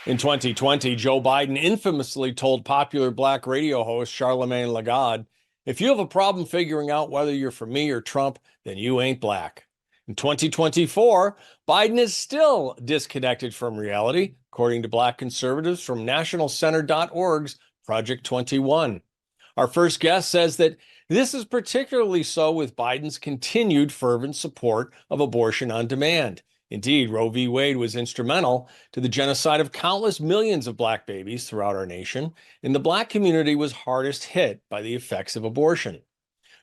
In 2020, Joe Biden infamously told popular black radio host Charlemagne Lagarde, if you have a problem figuring out whether you're for me or Trump, then you ain't black. In 2024, Biden is still disconnected from reality, according to black conservatives from nationalcenter.org's Project 21. Our first guest says that this is particularly so with Biden's continued fervent support of abortion on demand. Indeed, Roe v. Wade was instrumental to the genocide of countless millions of black babies throughout our nation, and the black community was hardest hit by the effects of abortion.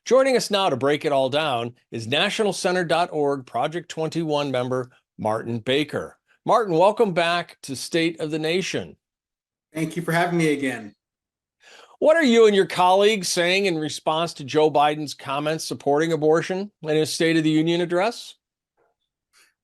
Joining us now to break it all down is nationalcenter.org Project 21 member Martin Baker. Martin, welcome back to State of the Nation. Thank you for having me again. What are you and your colleagues saying in response to Joe Biden's comments supporting abortion in his State of the Union address?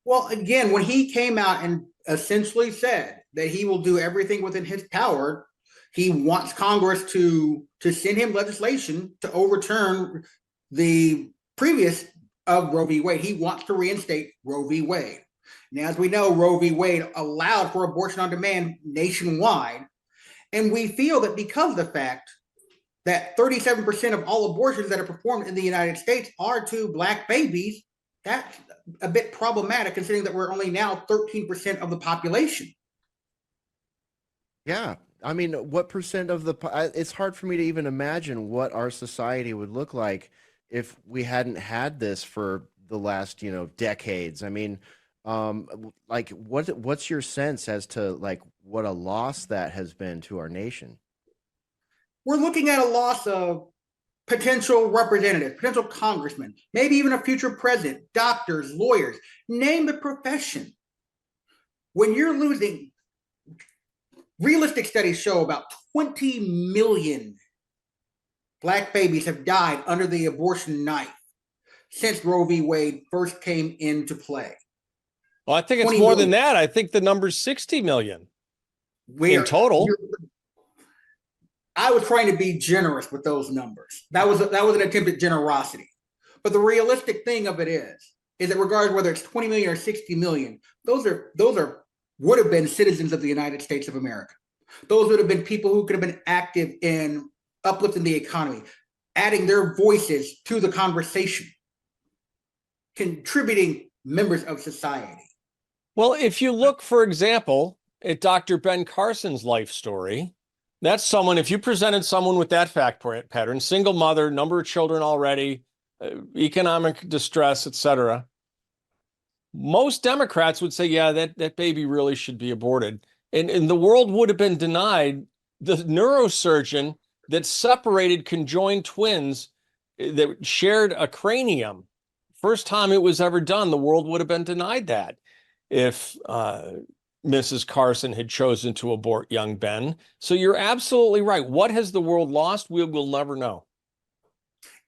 Well, again, when he came out and essentially said that he will do everything within his power, he wants Congress to send him legislation to overturn the previous of Roe v. Wade. He wants to reinstate Roe v. Wade. Now, as we know, Roe v. Wade allowed for abortion on demand nationwide. And we feel that because of the fact that 37% of all abortions that are performed in the United States are to black babies, that's a bit problematic considering that we're only now 13% of the population. Yeah. I mean, what percent of it's hard for me to even imagine what our society would look like if we hadn't had this for the last, decades. I mean, what's your sense as to what a loss that has been to our nation? We're looking at a loss of potential representatives, potential congressmen, maybe even a future president, doctors, lawyers, name the profession. When you're losing, realistic studies show about 20 million black babies have died under the abortion knife since Roe v. Wade first came into play. Well, I think it's more than that. I think the number's 60 million in total. I was trying to be generous with those numbers. That was an attempt at generosity. But the realistic thing of it is that regardless whether it's 20 million or 60 million, those would have been citizens of the United States of America. Those would have been people who could have been active in uplifting the economy, adding their voices to the conversation, contributing members of society. Well, if you look, for example, at Dr. Ben Carson's life story, that's someone, if you presented someone with that fact pattern, single mother, number of children already, economic distress, etc., most Democrats would say, yeah, that baby really should be aborted. And the world would have been denied the neurosurgeon that separated conjoined twins that shared a cranium. First time it was ever done, the world would have been denied that if Mrs. Carson had chosen to abort young Ben. So you're absolutely right. What has the world lost? We will never know.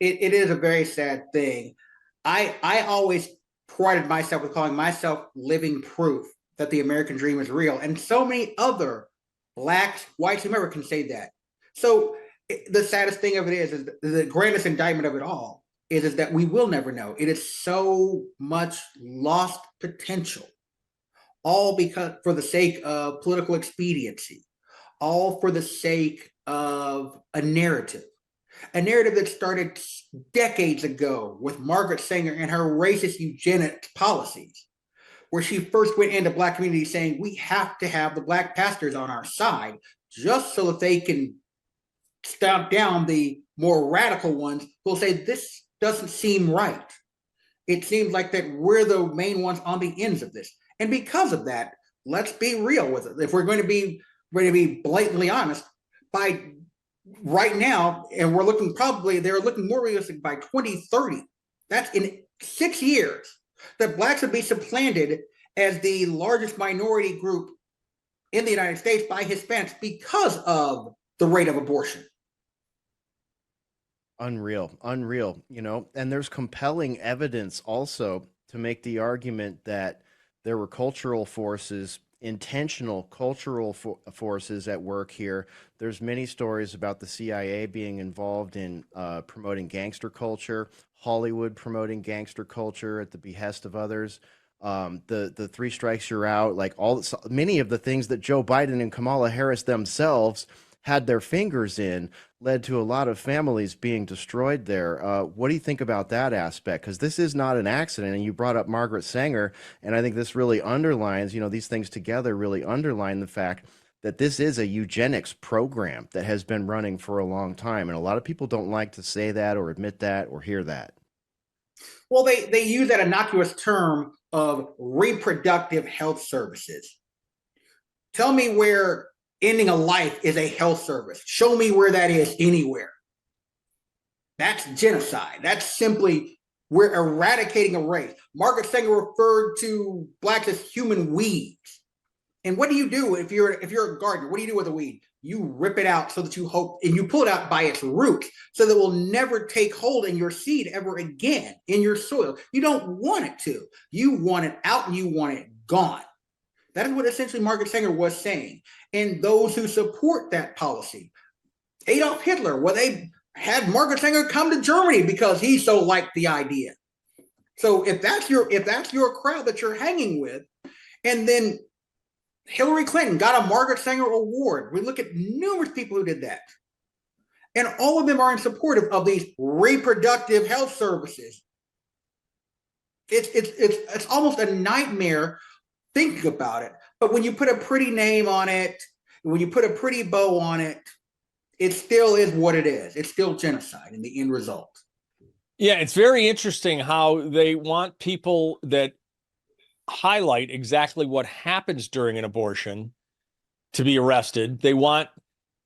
It is a very sad thing. I always prided myself with calling myself living proof that the American dream is real. And so many other blacks, whites, whomever can say that. So the saddest thing of it is the greatest indictment of it all is that we will never know. It is so much lost potential. All because for the sake of political expediency, all for the sake of a narrative that started decades ago with Margaret Sanger and her racist eugenics policies, where she first went into black communities saying, we have to have the black pastors on our side just so that they can stamp down the more radical ones who'll say, this doesn't seem right. It seems like that we're the main ones on the ends of this. And because of that, let's be real with it. If we're going to be blatantly honest, by right now, and they're looking more realistic by 2030. That's in 6 years that blacks would be supplanted as the largest minority group in the United States by Hispanics because of the rate of abortion. Unreal, and there's compelling evidence also to make the argument that there were cultural forces, intentional cultural forces at work here. There's many stories about the CIA being involved in promoting gangster culture, Hollywood promoting gangster culture at the behest of others. the three strikes you're out, like many of the things that Joe Biden and Kamala Harris themselves had their fingers in led to a lot of families being destroyed there. What do you think about that aspect? Because this is not an accident, and you brought up Margaret Sanger, and I think this really underlines, these things together really underline the fact that this is a eugenics program that has been running for a long time, and a lot of people don't like to say that or admit that or hear that. Well, they use that innocuous term of reproductive health services. Tell me where ending a life is a health service. Show me where that is anywhere. That's genocide. That's simply, we're eradicating a race. Margaret Sanger referred to blacks as human weeds. And what do you do if you're a gardener? What do you do with a weed? You rip it out so that you hope, and you pull it out by its roots so that it will never take hold in your seed ever again in your soil. You don't want it to. You want it out and you want it gone. That is what essentially Margaret Sanger was saying. And those who support that policy, Adolf Hitler, well, they had Margaret Sanger come to Germany because he so liked the idea. So if that's your crowd that you're hanging with, and then Hillary Clinton got a Margaret Sanger Award. We look at numerous people who did that. And all of them are in support of these reproductive health services. It's almost a nightmare thinking about it. But when you put a pretty name on it, when you put a pretty bow on it, it still is what it is. It's still genocide in the end result. Yeah, it's very interesting how they want people that highlight exactly what happens during an abortion to be arrested. They want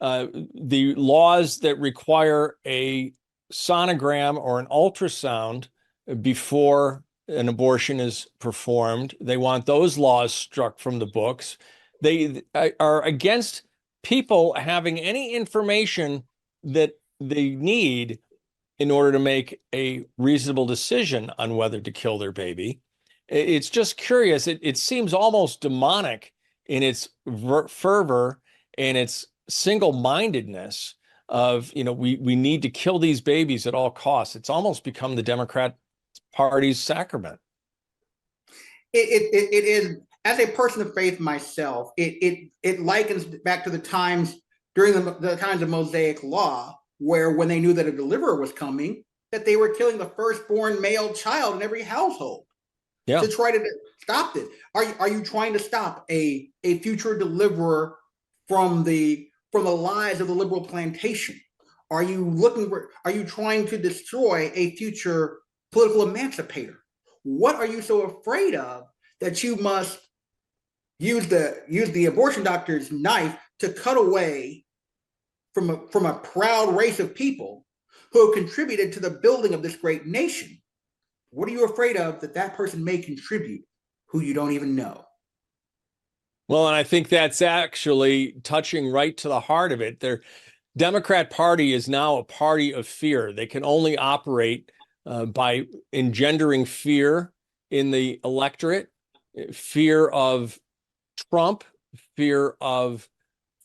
the laws that require a sonogram or an ultrasound before an abortion is performed. They want those laws struck from the books. They are against people having any information that they need in order to make a reasonable decision on whether to kill their baby. It's just curious. It seems almost demonic in its fervor and its single-mindedness of, we need to kill these babies at all costs. It's almost become the Democrat Party's sacrament. It is, as a person of faith myself, it likens back to the times during the times of Mosaic law, where when they knew that a deliverer was coming, that they were killing the firstborn male child in every household. Yeah. To try to stop it. Are you trying to stop a future deliverer from the lies of the liberal plantation? Are you trying to destroy a future political emancipator? What are you so afraid of that you must use the abortion doctor's knife to cut away from a proud race of people who have contributed to the building of this great nation? What are you afraid of that person may contribute who you don't even know? Well, and I think that's actually touching right to the heart of it. Their Democrat Party is now a party of fear. They can only operate by engendering fear in the electorate, fear of Trump, fear of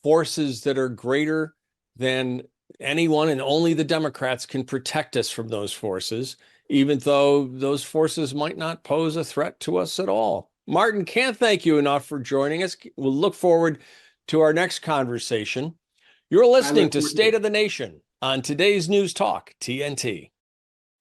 forces that are greater than anyone, and only the Democrats can protect us from those forces, even though those forces might not pose a threat to us at all. Martin, can't thank you enough for joining us. We'll look forward to our next conversation. You're listening to State of the Nation on today's News Talk, TNT.